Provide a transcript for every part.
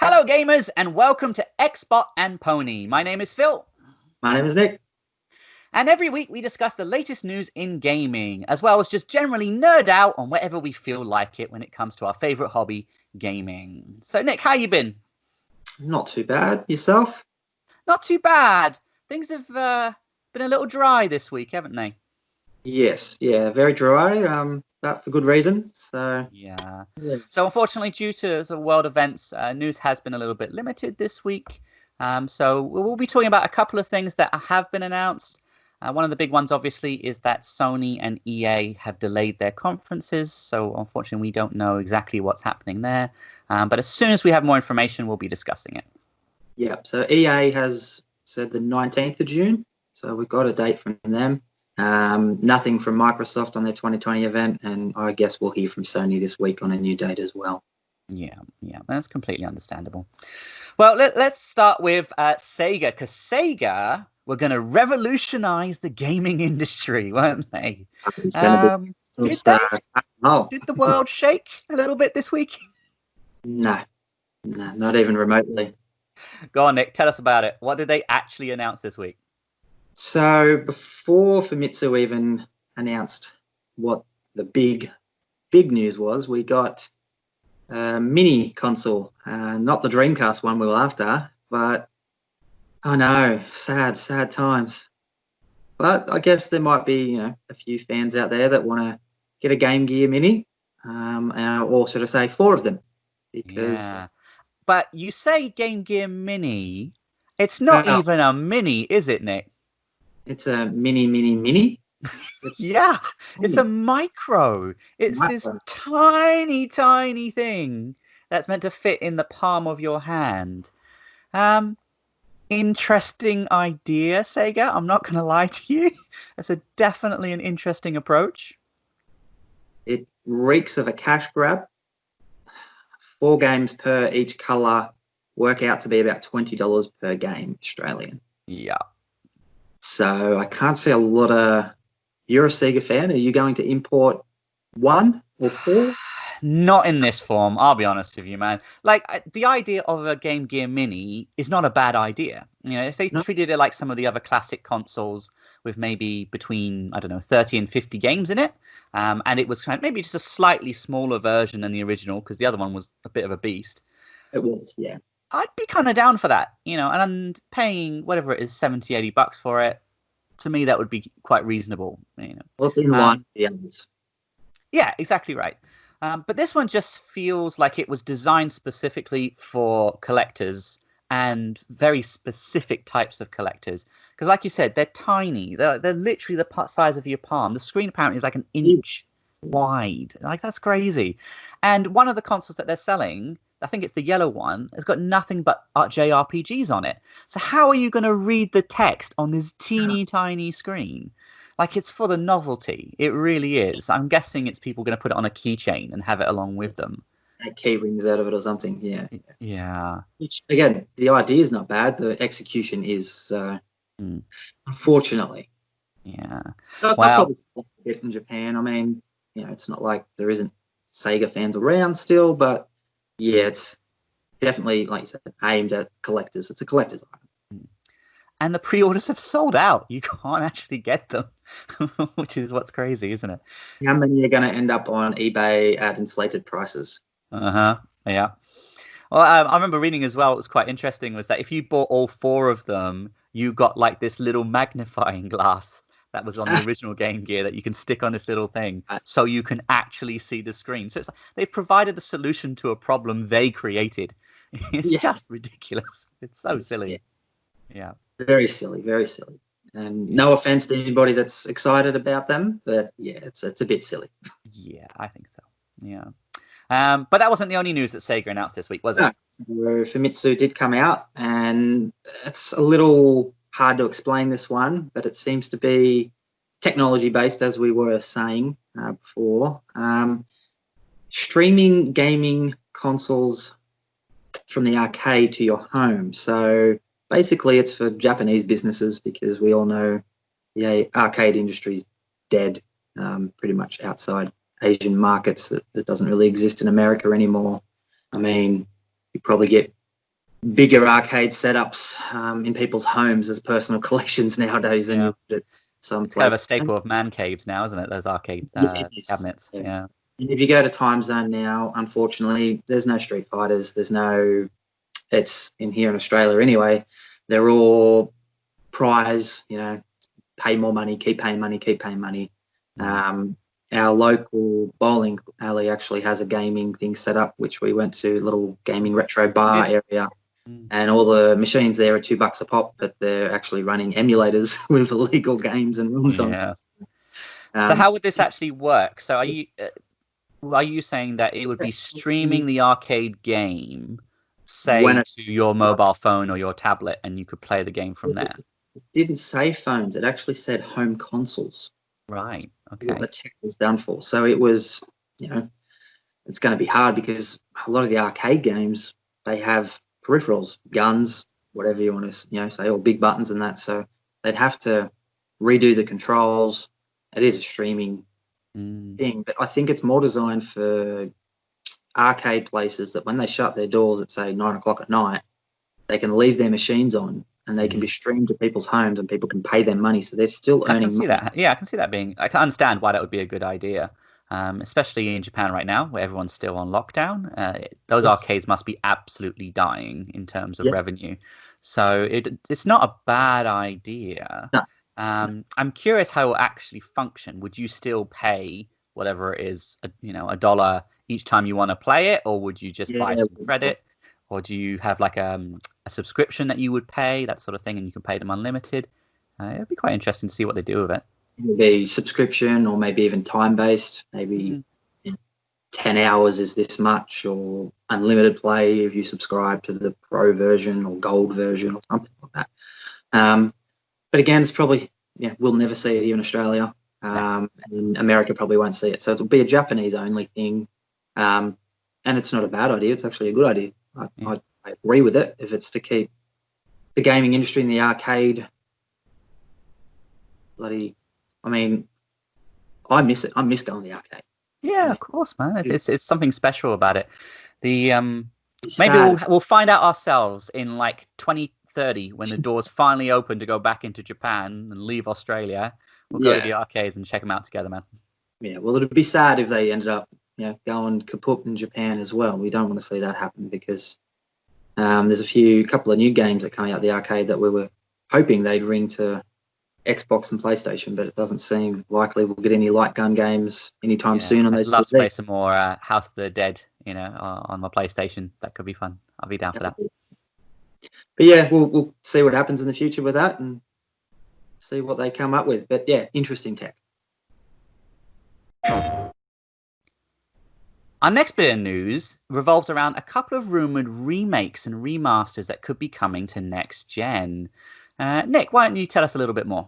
Hello gamers and welcome to Xbot and Pony. My name is Phil. My name is Nick. And every week we discuss the latest news in gaming, as well as just generally nerd out on whatever we feel like it when it comes to our favourite hobby, gaming. So Nick, how you been? Not too bad. Yourself? Not too bad. Things have been a little dry this week, haven't they? Yes, yeah, very dry, but for good reason. So Yeah. So unfortunately, due to the world events, news has been a little bit limited this week. So we'll be talking about a couple of things that have been announced. One of the big ones, obviously, is that Sony and EA have delayed their conferences. So unfortunately, we don't know exactly what's happening there. But as soon as we have more information, we'll be discussing it. Yeah, so EA has said the 19th of June. So we've got a date from them. Nothing from Microsoft on their 2020 event, and I guess we'll hear from Sony this week on a new date as well. Yeah, that's completely understandable. Well, let's start with Sega, because Sega were going to revolutionize the gaming industry, weren't they? It's going to be Did they? oh. Did the world shake a little bit this week? No, not even remotely. Go on, Nick, tell us about it. What did they actually announce this week? So before Famitsu even announced what the big news was, we got a mini console, not the Dreamcast one we were after, but oh no, sad times. But I guess there might be, a few fans out there that want to get a Game Gear Mini, or should I say 4 of them? Because Yeah. But you say Game Gear Mini, it's not even a mini, is it, Nick? It's a mini. Yeah, it's a micro. It's this tiny thing that's meant to fit in the palm of your hand. Interesting idea, Sega. I'm not going to lie to you. That's definitely an interesting approach. It reeks of a cash grab. 4 games per each colour work out to be about $20 per game Australian. Yeah. So I can't see a lot of... You're a Sega fan. Are you going to import 1 or 4? Not in this form, I'll be honest with you, man. Like, the idea of a Game Gear Mini is not a bad idea. If they treated it like some of the other classic consoles with maybe between, 30 and 50 games in it, and it was kind of maybe just a slightly smaller version than the original, because the other one was a bit of a beast. It was, yeah. I'd be kind of down for that, and paying whatever it is, $70-$80 for it. To me, that would be quite reasonable. Well, in line with the others. Yeah, exactly right. But this one just feels like it was designed specifically for collectors and very specific types of collectors. Because like you said, they're tiny. They're literally the size of your palm. The screen apparently is like an inch wide. Like, that's crazy. And one of the consoles that they're selling, I think it's the yellow one, has got nothing but JRPGs on it. So how are you going to read the text on this teeny tiny screen? Like, it's for the novelty. It really is. I'm guessing it's people going to put it on a keychain and have it along with them. Key rings out of it or something, yeah. Yeah. Which, again, the idea is not bad. The execution is, unfortunately. Yeah. They'll probably sell a bit in Japan. I mean, it's not like there isn't Sega fans around still, but yeah, it's definitely, like you said, aimed at collectors. It's a collector's item. And the pre-orders have sold out. You can't actually get them, which is what's crazy, isn't it? How many are going to end up on eBay at inflated prices? Yeah. Well, I remember reading as well, it was quite interesting, was that if you bought all 4 of them, you got like this little magnifying glass that was on the original Game Gear that you can stick on this little thing so you can actually see the screen. So it's like they've provided a solution to a problem they created. It's just ridiculous. It's so silly. Yeah. Very silly. And no offense to anybody that's excited about them, but yeah, it's a bit silly. Yeah, I think so. Yeah. But that wasn't the only news that Sega announced this week, was it? So Famitsu did come out, and it's a little hard to explain this one, but it seems to be technology-based, as we were saying before. Streaming gaming consoles from the arcade to your home. So basically, it's for Japanese businesses, because we all know the arcade industry is dead, pretty much outside Asian markets. That doesn't really exist in America anymore. I mean, you probably get bigger arcade setups in people's homes as personal collections nowadays than you would at some It's kind of a place. staple of man caves now, isn't it? Those arcade It is. cabinets. Yeah. Yeah. And if you go to Time Zone now, unfortunately, there's no Street Fighters. There's no. It's in here in Australia anyway. They're all prize. Pay more money, keep paying money, keep paying money. Our local bowling alley actually has a gaming thing set up, which we went to, little gaming retro bar area. And all the machines there are $2 a pop, but they're actually running emulators with illegal games and rules on them. So how would this actually work? So are you saying that it would be streaming the arcade game, say, to your mobile phone or your tablet, and you could play the game from there? It didn't say phones. It actually said home consoles. Right. Okay. What the tech was done for. So it was, it's going to be hard because a lot of the arcade games, they have peripherals, guns, whatever you want to, say, or big buttons and that. So they'd have to redo the controls. It is a streaming thing, but I think it's more designed for arcade places that when they shut their doors at, say, 9 o'clock at night, they can leave their machines on and they can be streamed to people's homes and people can pay them money. So they're still earning money. I can see that. Yeah, I can see that being. I can understand why that would be a good idea, especially in Japan right now, where everyone's still on lockdown. Those arcades must be absolutely dying in terms of revenue. So it's not a bad idea. No. I'm curious how it will actually function. Would you still pay whatever it is, $1 each time you want to play it, or would you just buy some credit? Or do you have like a subscription that you would pay, that sort of thing, and you can pay them unlimited? It'd be quite interesting to see what they do with it. It'll be subscription or maybe even time-based. Maybe 10 hours is this much, or unlimited play if you subscribe to the pro version or gold version or something like that. But again, it's probably, we'll never see it here in Australia. And America probably won't see it. So it'll be a Japanese-only thing. And it's not a bad idea. It's actually a good idea. I agree with it if it's to keep the gaming industry in the arcade. I miss it. I miss going to the arcade. Yeah, of course, man. It's something special about it. Maybe we'll find out ourselves in like 2030 when the doors finally open to go back into Japan and leave Australia. We'll go to the arcades and check them out together, man. Yeah, well, it'd be sad if they ended up going kaput in Japan as well. We don't want to see that happen because there's a couple of new games that coming out the arcade that we were hoping they'd ring to Xbox and PlayStation, but it doesn't seem likely we'll get any light gun games anytime soon on those. I'd love to play some more House of the Dead, on my PlayStation. That could be fun. I'll be down for that. But yeah, we'll see what happens in the future with that and see what they come up with. But yeah, interesting tech. Our next bit of news revolves around a couple of rumoured remakes and remasters that could be coming to next gen. Nick, why don't you tell us a little bit more?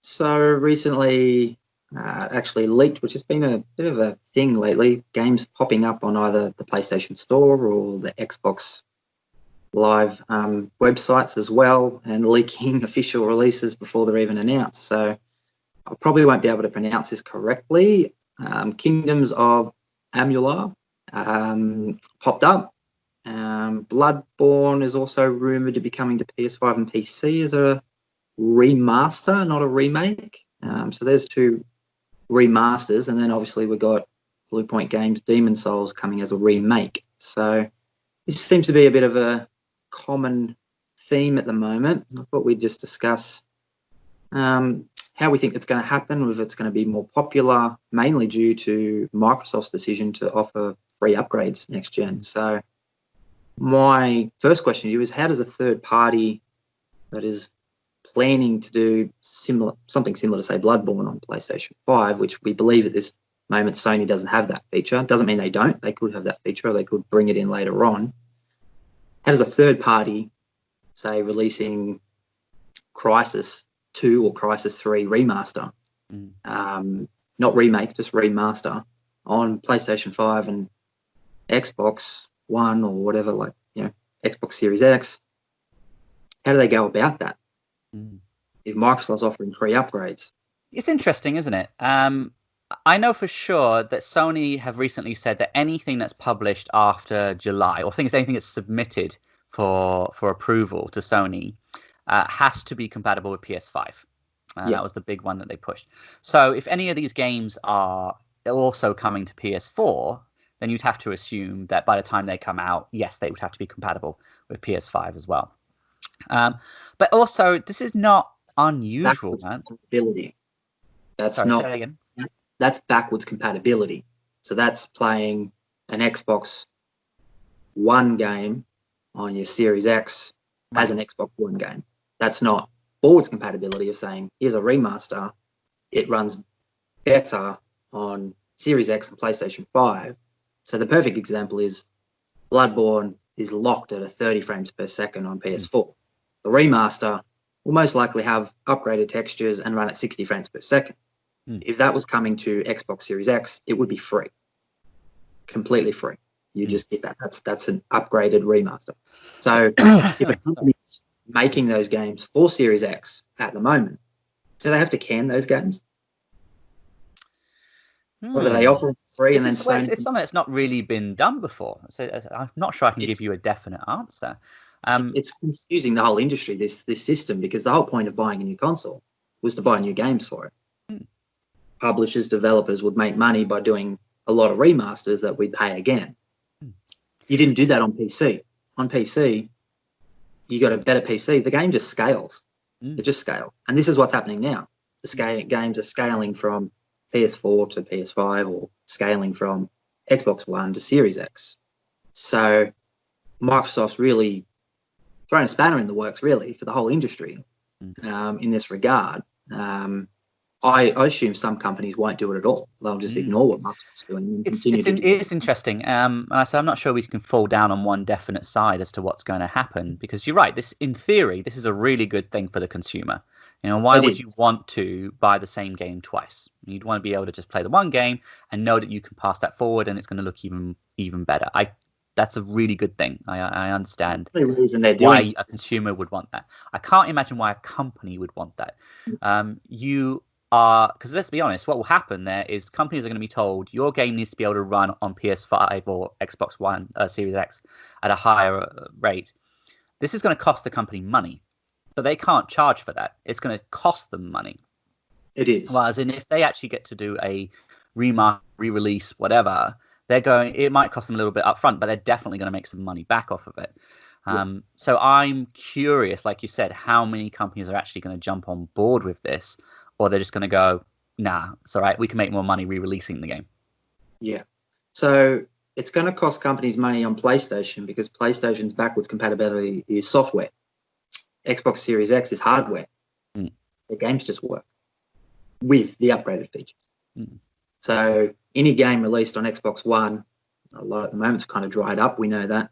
So recently, actually leaked, which has been a bit of a thing lately, games popping up on either the PlayStation Store or the Xbox Live websites as well, and leaking official releases before they're even announced. So I probably won't be able to pronounce this correctly. Kingdoms of Amalur popped up. Bloodborne is also rumoured to be coming to PS5 and PC as a remaster, not a remake. So there's two remasters, and then obviously we've got Blue Point Games' Demon Souls coming as a remake. So this seems to be a bit of a common theme at the moment. I thought we'd just discuss how we think it's going to happen, if it's going to be more popular, mainly due to Microsoft's decision to offer free upgrades next gen. So my first question to you is, how does a third party that is planning to do something similar to, say, Bloodborne on PlayStation 5, which we believe at this moment Sony doesn't have that feature, doesn't mean they don't. They could have that feature, or they could bring it in later on. How does a third party, say, releasing Crysis 2 or Crysis 3 remaster, not remake, just remaster, on PlayStation 5 and Xbox One or whatever, like, Xbox Series X, how do they go about that if Microsoft's offering free upgrades? It's interesting, isn't it? I know for sure that Sony have recently said that anything that's published after July, or anything that's submitted for approval to Sony has to be compatible with PS5. That was the big one that they pushed. So if any of these games are also coming to PS4, then you'd have to assume that by the time they come out, yes, they would have to be compatible with PS5 as well. But also, this is not unusual, man. Compatibility. That's Sorry, not. say that again. That's backwards compatibility. So that's playing an Xbox One game on your Series X as an Xbox One game. That's not forwards compatibility of saying, here's a remaster. It runs better on Series X and PlayStation 5. So the perfect example is Bloodborne is locked at a 30 frames per second on PS4. The remaster will most likely have upgraded textures and run at 60 frames per second. If that was coming to Xbox Series X, it would be free. Completely free. You just get that. That's an upgraded remaster. So if a company's making those games for Series X at the moment, do they have to can those games? Or do they offer them free and then Sony? It's something that's not really been done before. So I'm not sure I can give you a definite answer. It's confusing the whole industry, this system, because the whole point of buying a new console was to buy new games for it. Publishers, developers would make money by doing a lot of remasters that we'd pay again. You didn't do that on PC. On PC, you got a better PC. The game just scales. They just scale. And this is what's happening now. Games are scaling from PS4 to PS5 or scaling from Xbox One to Series X. So Microsoft's really thrown a spanner in the works, really, for the whole industry in this regard. I assume some companies won't do it at all. They'll just ignore what Microsoft's doing and continue to do it. It is interesting. And I'm not sure we can fall down on one definite side as to what's going to happen, because you're right. In theory, this is a really good thing for the consumer. Why would you want to buy the same game twice? You'd want to be able to just play the one game and know that you can pass that forward and it's going to look even better. That's a really good thing. I understand why a consumer would want that. I can't imagine why a company would want that. Because let's be honest, what will happen there is companies are going to be told your game needs to be able to run on PS5 or Xbox One, Series X at a higher rate. This is going to cost the company money, but they can't charge for that. It's going to cost them money. It is. Whereas if they actually get to do a remaster, re-release, whatever, it might cost them a little bit up front, but they're definitely going to make some money back off of it. So I'm curious, like you said, how many companies are actually going to jump on board with this, or they're just going to go, nah, it's all right, we can make more money re-releasing the game. Yeah. So it's going to cost companies money on PlayStation because PlayStation's backwards compatibility is software. Xbox Series X is hardware. The games just work with the upgraded features. So any game released on Xbox One, a lot at the moment, it's kind of dried up. We know that.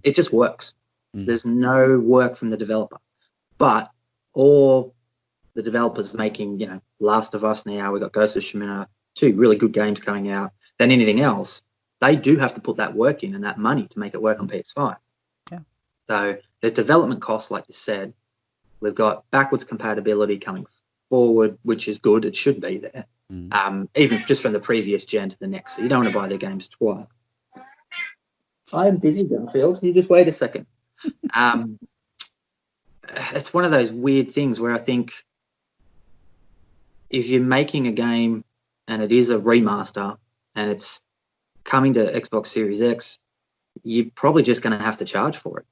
It just works. There's no work from the developer. But all the developers making, Last of Us now, we've got Ghost of Tsushima, 2 really good games coming out, than anything else, they do have to put that work in and that money to make it work on PS5. Yeah. So there's development costs, like you said. We've got backwards compatibility coming forward, which is good. It should be there. Even just from the previous gen to the next. So you don't want to buy their games twice. I'm busy, Garfield. You just wait a second. It's one of those weird things where I think if you're making a game and it is a remaster and it's coming to Xbox Series X, you're probably just going to have to charge for it.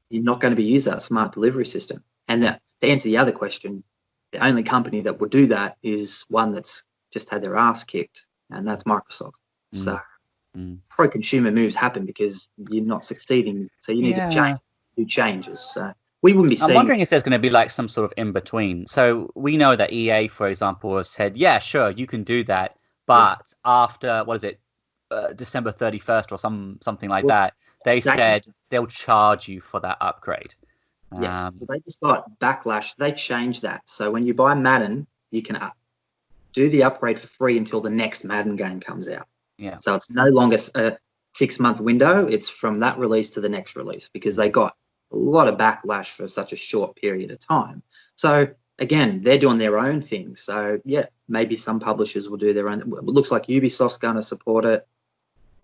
You're not going to be using that smart delivery system. And to answer the other question, the only company that would do that is one that's just had their ass kicked, and that's Microsoft. So pro-consumer moves happen because you're not succeeding, so you need to do changes. So we wouldn't be seeing... I'm wondering if there's going to be like some sort of in-between. So we know that EA, for example, have said, yeah, sure, you can do that, but after, December 31st or something like that, they said they'll charge you for that upgrade. Yes, but they just got backlash. They changed that. So when you buy Madden, you can do the upgrade for free until the next Madden game comes out. Yeah. So it's no longer a 6-month window. It's from that release to the next release because they got a lot of backlash for such a short period of time. So again, they're doing their own thing. So yeah, maybe some publishers will do their own. It looks like Ubisoft's going to support it.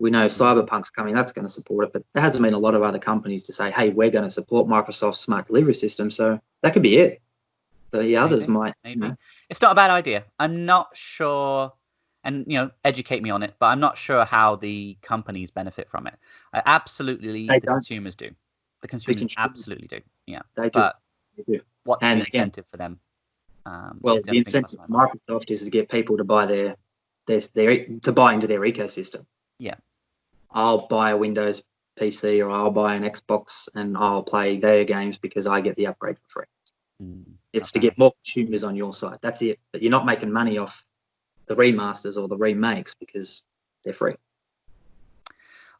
We know Cyberpunk's coming, that's going to support it, but there hasn't been a lot of other companies to say, hey, we're going to support Microsoft's smart delivery system. So that could be it. The others might. Maybe. It's not a bad idea. I'm not sure, and educate me on it, but I'm not sure how the companies benefit from it. Absolutely, the consumers do. The consumers absolutely do. Yeah, they do. But they do. what's the incentive for them? Well, the incentive for Microsoft is to get people to buy to buy into their ecosystem. Yeah. I'll buy a Windows PC or I'll buy an Xbox and I'll play their games because I get the upgrade for free. It's to get more consumers on your side. That's it. But you're not making money off the remasters or the remakes because they're free.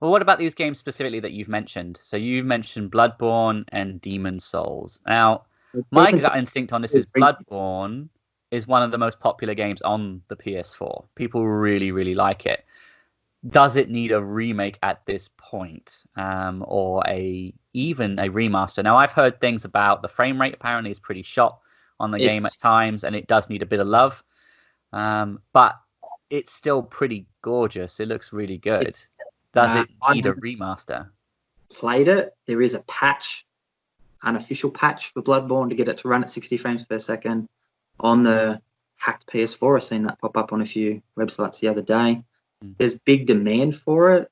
Well, what about these games specifically that you've mentioned? So you've mentioned Bloodborne and Demon's Souls. Now, my gut instinct on this is Bloodborne is one of the most popular games on the PS4. People really, really like it. Does it need a remake at this point, or even a remaster? Now, I've heard things about the frame rate apparently is pretty shot on the game at times, and it does need a bit of love. But it's still pretty gorgeous. It looks really good. Does it need a remaster? Played it. There is a patch, unofficial patch for Bloodborne to get it to run at 60 frames per second on the hacked PS4. I've seen that pop up on a few websites the other day. There's big demand for it.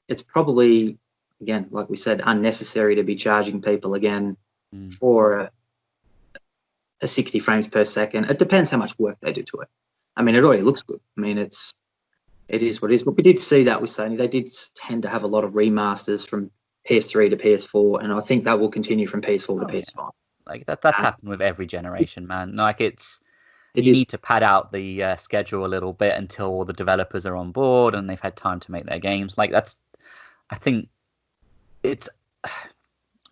It's probably, again, like we said, unnecessary to be charging people again for a 60 frames per second. It depends how much work they do to it. I mean, it already looks good. I mean, it is what it is. But we did see that with Sony. They did tend to have a lot of remasters from PS3 to PS4, and I think that will continue from PS4 to PS5. Yeah. Like that's happened with every generation, man. Like you need to pad out the schedule a little bit until all the developers are on board and they've had time to make their games. Like I think it's I'm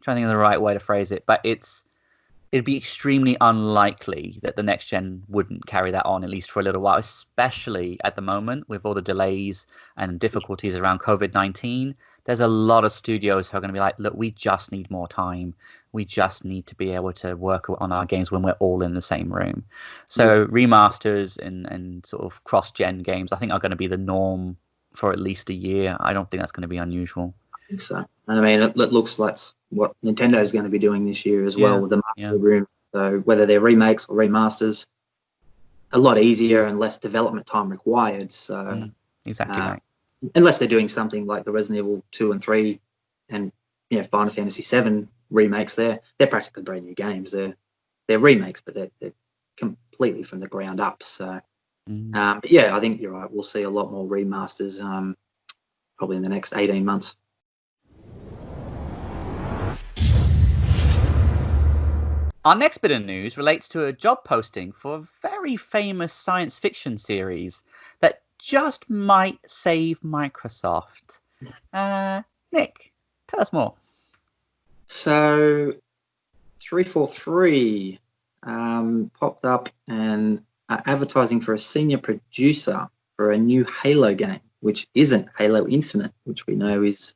trying to think of the right way to phrase it, but it'd be extremely unlikely that the next gen wouldn't carry that on, at least for a little while, especially at the moment with all the delays and difficulties around COVID-19. There's a lot of studios who are going to be like, look, we just need more time. We just need to be able to work on our games when we're all in the same room. So remasters and sort of cross-gen games, I think, are going to be the norm for at least a year. I don't think that's going to be unusual. I think so. And I mean, it looks like what Nintendo is going to be doing this year as well with the Master Room. So whether they're remakes or remasters, a lot easier and less development time required. So exactly right. Unless they're doing something like the Resident Evil 2 and 3 and Final Fantasy 7 remakes, they're practically brand new games. They're remakes, but they're completely from the ground up. So but yeah, I think you're right. We'll see a lot more remasters probably in the next 18 months. Our next bit of news relates to a job posting for a very famous science fiction series that just might save Microsoft. Nick, tell us more. So 343 popped up and advertising for a senior producer for a new Halo game, which isn't Halo Infinite, which we know is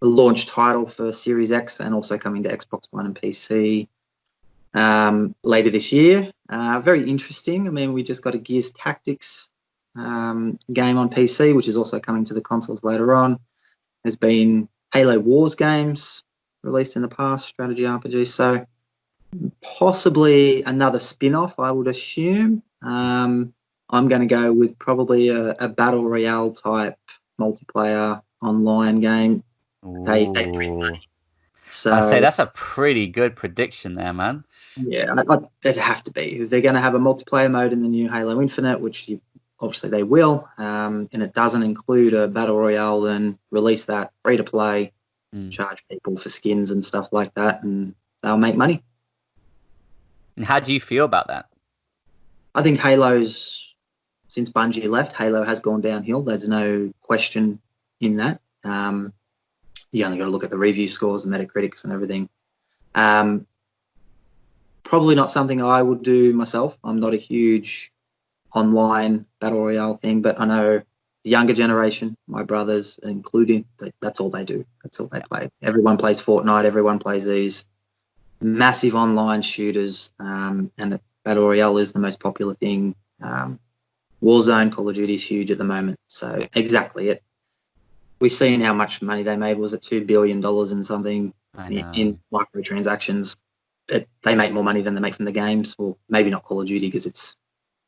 the launch title for Series X and also coming to Xbox One and PC later this year. Very interesting. I mean, we just got a Gears Tactics game on PC, which is also coming to the consoles later on. There's been Halo Wars games released in the past, strategy RPGs. So possibly another spin-off, I would assume. I'm going to go with probably a battle royale type multiplayer online game. They bring money. So I'd say that's a pretty good prediction there, man. Yeah, it'd have to be. They're going to have a multiplayer mode in the new Halo Infinite, which obviously they will, and it doesn't include a battle royale, then release that free to play, charge people for skins and stuff like that, and they'll make money. And how do you feel about that? I think Halo's, since Bungie left, Halo has gone downhill. There's no question in that. You only got to look at the review scores, the Metacritics and everything. Probably not something I would do myself. I'm not a huge online battle royale thing, but I know the younger generation, my brothers including, that's all they do. That's all they play. Everyone plays Fortnite. Everyone plays these massive online shooters, and battle royale is the most popular thing. Warzone, Call of Duty is huge at the moment. So exactly it. we've seen how much money they made. Was it $2 billion and something I in know. microtransactions? They make more money than they make from the games. Well, maybe not Call of Duty because it's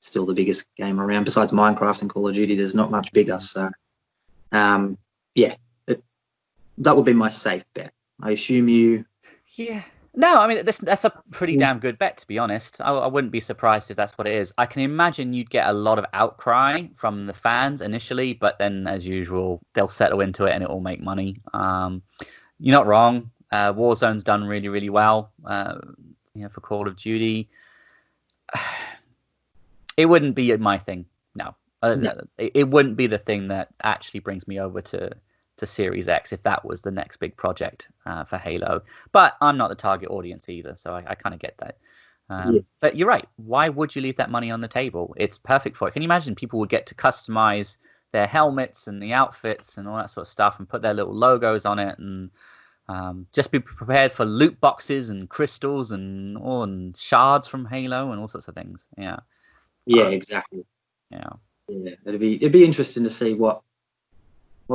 still the biggest game around. Besides Minecraft and Call of Duty, there's not much bigger. So, yeah, that would be my safe bet. I assume you. Yeah. No, I mean that's a pretty damn good bet, to be honest. I wouldn't be surprised if that's what it is. I can imagine you'd get a lot of outcry from the fans initially, but then, as usual, they'll settle into it and it will make money. You're not wrong. Warzone's done really, really well. For Call of Duty, it wouldn't be my thing. No, No. it wouldn't be the thing that actually brings me over to Series X if that was the next big project for Halo. But I'm not the target audience either, so I kind of get that. But you're right. Why would you leave that money on the table? It's perfect for it. Can you imagine people would get to customize their helmets and the outfits and all that sort of stuff and put their little logos on it and just be prepared for loot boxes and crystals and shards from Halo and all sorts of things. Yeah. Yeah, exactly. Yeah. Yeah, it'd be interesting to see what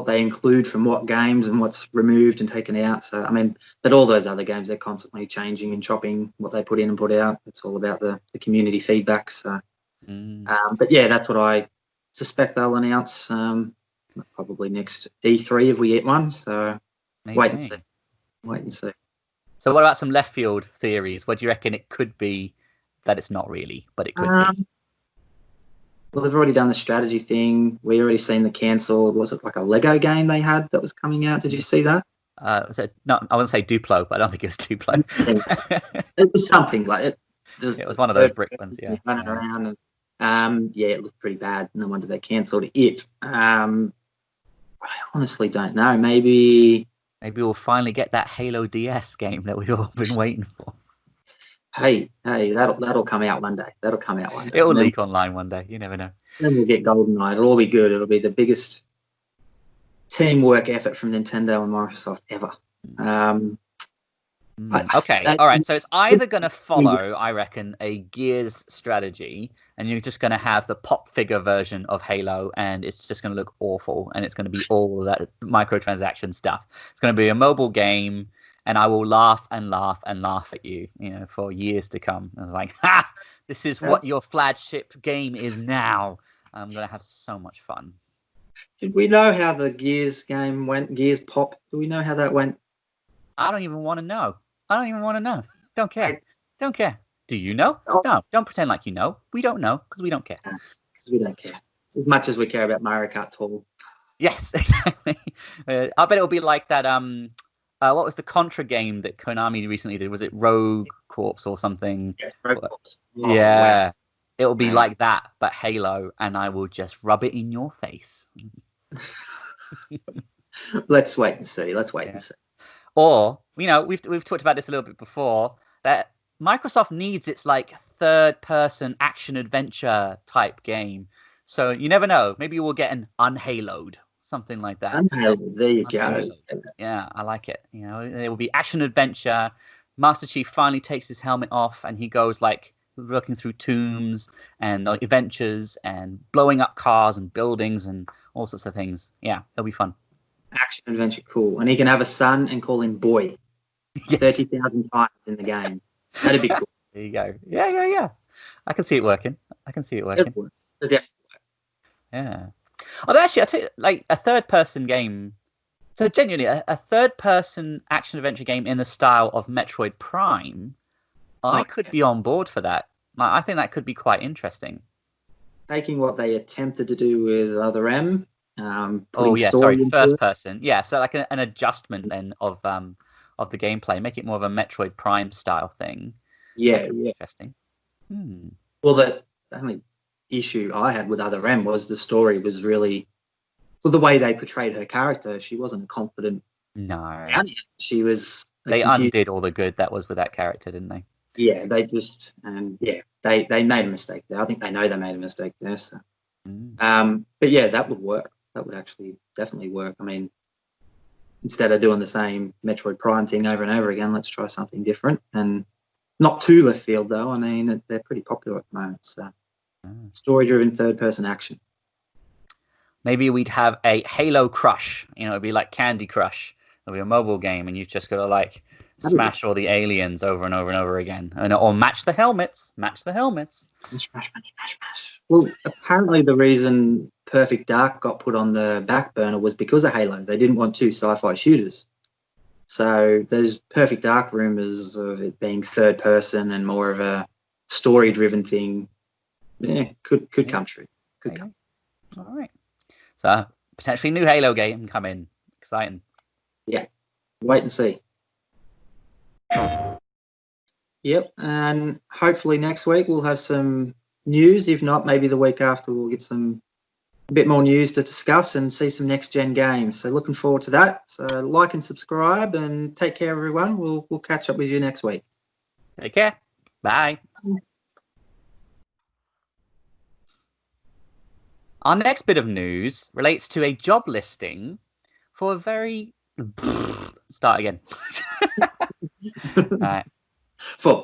they include from what games and what's removed and taken out. So I mean, but all those other games, they're constantly changing and chopping what they put in and put out. It's all about the community feedback. So, but yeah, that's what I suspect they'll announce probably next E3 if we get one. So Maybe. wait and see. Wait and see. So what about some left field theories? What do you reckon it could be that it's not really, but it could be? Well, they've already done the strategy thing. We already seen the cancelled. Was it like a Lego game they had that was coming out? Did you see that? Was it, no, I wouldn't say Duplo, but I don't think it was Duplo. It was something like it. It was one of those brick ones, yeah. Running around and yeah, it looked pretty bad. No wonder they cancelled it. I honestly don't know. Maybe we'll finally get that Halo DS game that we've all been waiting for. Hey, that'll come out one day. That'll come out one day. It will leak online one day. You never know. Then we'll get GoldenEye. It'll all be good. It'll be the biggest teamwork effort from Nintendo and Microsoft ever. Okay, all right. So it's either going to follow, I reckon, a Gears strategy, and you're just going to have the pop figure version of Halo, and it's just going to look awful, and it's going to be all that microtransaction stuff. It's going to be a mobile game, and I will laugh and laugh and laugh at you, for years to come. I was like, ha! This is what your flagship game is now. I'm going to have so much fun. Did we know how the Gears game went? Gears Pop? Do we know how that went? I don't even want to know. Don't care. Don't care. Do you know? No, don't pretend like you know. We don't know because we don't care. Because we don't care. As much as we care about Mario Kart Tour. Yes, exactly. I bet it'll be like that. What was the Contra game that Konami recently did? Was it Rogue Corps or something? Yeah, Rogue Corps. Yeah. Wow. It'll be like that, but Halo, and I will just rub it in your face. Let's wait and see. And see. Or, we've talked about this a little bit before, that Microsoft needs its like third-person action-adventure type game. So you never know. Maybe we'll get an Unhaloed, something like that. Unhaloed, there you go. Yeah, I like it. It will be action-adventure. Master Chief finally takes his helmet off, and he goes like looking through tombs and adventures and blowing up cars and buildings and all sorts of things. Yeah, it'll be fun. Action adventure, cool. And he can have a son and call him Boy. Yes. 30,000 times in the game. That'd be cool. There you go. Yeah. I can see it working. It'll definitely work. Yeah. Although actually, I tell you, like a third-person game. So genuinely, a third-person action-adventure game in the style of Metroid Prime, I could be on board for that. I think that could be quite interesting. Taking what they attempted to do with Other M. First person. Yeah, so like an adjustment then of the gameplay, make it more of a Metroid Prime style thing. Yeah. Interesting. Well, the only issue I had with Other M was the story was really, well, the way they portrayed her character. She wasn't a confident. No. She was. They undid all the good that was with that character, didn't they? Yeah, they just they made a mistake there. I think they know they made a mistake there. So, but yeah, that would work. That would actually definitely work. I mean, instead of doing the same Metroid Prime thing over and over again, let's try something different. And not too left field, though. I mean, they're pretty popular at the moment. So, story-driven third-person action. maybe we'd have a Halo Crush. It'd be like Candy Crush. It'll be a mobile game, and you've just got to like smash all the aliens over and over and over again, or match the helmets. Match the helmets. Smash. Well, apparently the reason Perfect Dark got put on the back burner was because of Halo. They didn't want 2 sci-fi shooters. So there's Perfect Dark rumors of it being third person and more of a story-driven thing. Yeah, could come true. Could come. All right. So potentially new Halo game coming. Exciting. Yeah. Wait and see. Yep. And hopefully next week we'll have some news. If not, maybe the week after we'll get a bit more news to discuss and see some next-gen games. So looking forward to that. So like and subscribe and take care, everyone. We'll catch up with you next week. Take care. Bye. Our next bit of news relates to a job listing for a very... Start again. All right. For